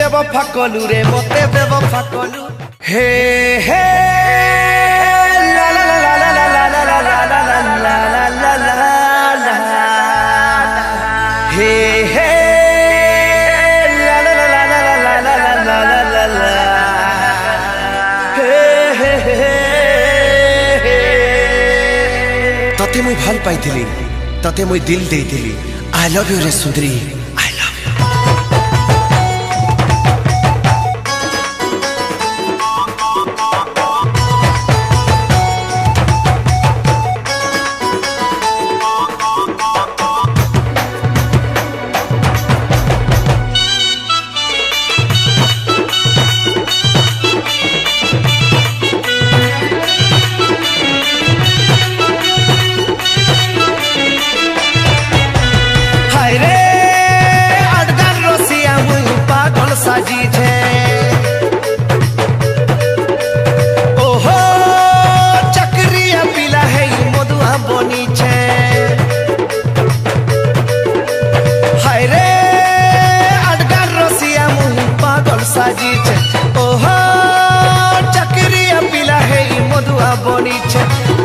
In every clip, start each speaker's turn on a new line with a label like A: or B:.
A: बेवफा कलू रे मते बेवफा कलू हे हे ला ला ला ला ला ला ला ला ला ला ला ला ला हे हे ला ला ला ला ला ला ला ला ला ला हे हे तते मुई ভাল পাইଥିଲି तते मुई दिल देइଥିଲି आई लव यू रे सुंदरी आई लव यू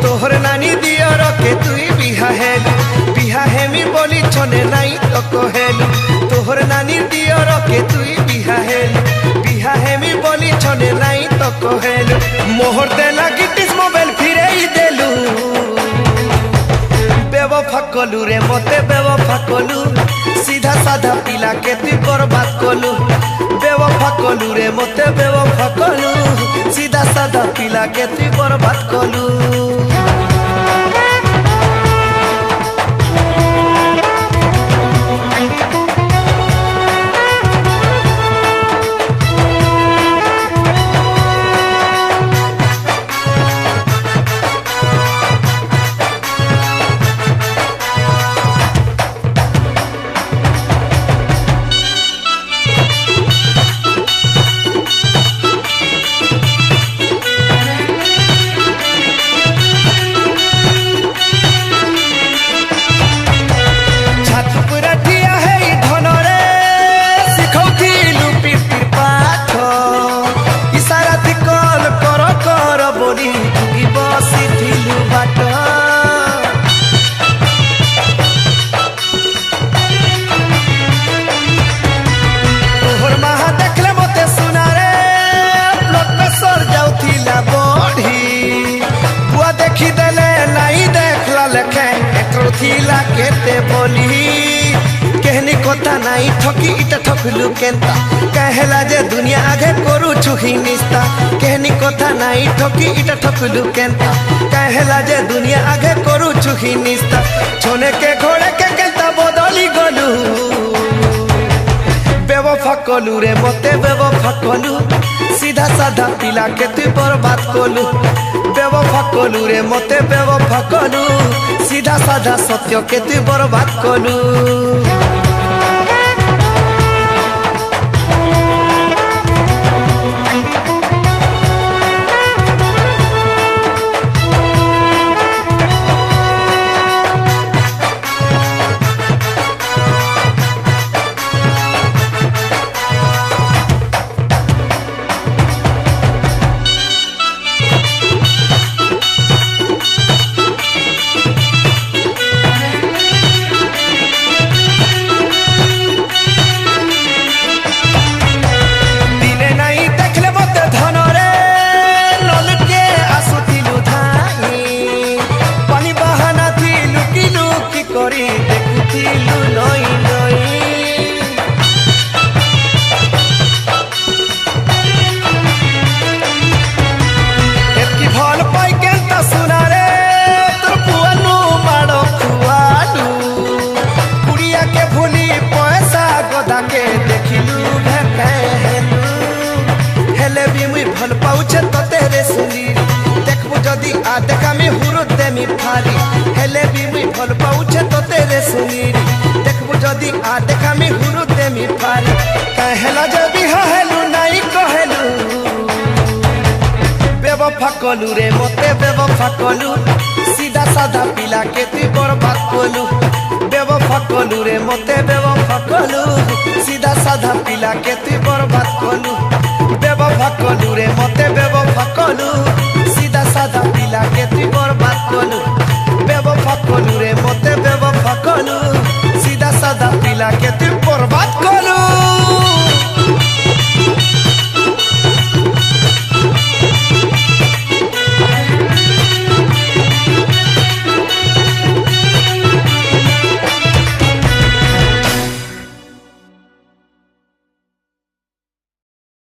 A: तोहर नानी दियर के तुई बिहा हेमी बोली छने नाई तो कहेलु तोहर नानी दियर के तुई बिहा हेमी बोली छने नाई तो कहेलु मोहर देला गिटिस मोबाइल फिरे ही देलु बेवफा कलू रे मते बेवफा कलू सीधा साधा पिला के तुई बर्बाद कलू बेवफा कलू रे मते बेवफा कलू सीधा साधा पिला के तुई बर्बाद कलू थिला केते बोली कहनी कोता नाई ठकी इटा ठकलु केंता कहला जे दुनिया आगे करू छुही निस्ता कहनी कोता नाई ठकी इटा ठकलु केंता कहला जे दुनिया आगे करू छुही निस्ता छोने के घोड़े के केंता बदली गलू बेवफा कलू रे मते बेवफा कलू सीधा साधा पिला के तुई बर्बाद कलू बेवफा कलू रे मते बेवफा कलू सीधा साधा सत्य के तुई बर्बाद कलू देखा मी हुरुद देमी फारी हेले भी मुई भल पाउछे तो तेरे सुनीरी देखबु जदी आ देखा मी हुरुद देमी फारी कहला जे बिहा हेलु नाई कहेलु बेवफा कलू रे मते बेवफा कलू सीधा साधा पिला के तुई बर्बाद कलू बेवफा बेवफा कलू रे मते बेवफा कलू सीधा साधा पिला के तू बर्बाद कलू बेवफा कलू रे मते बेवफा कलू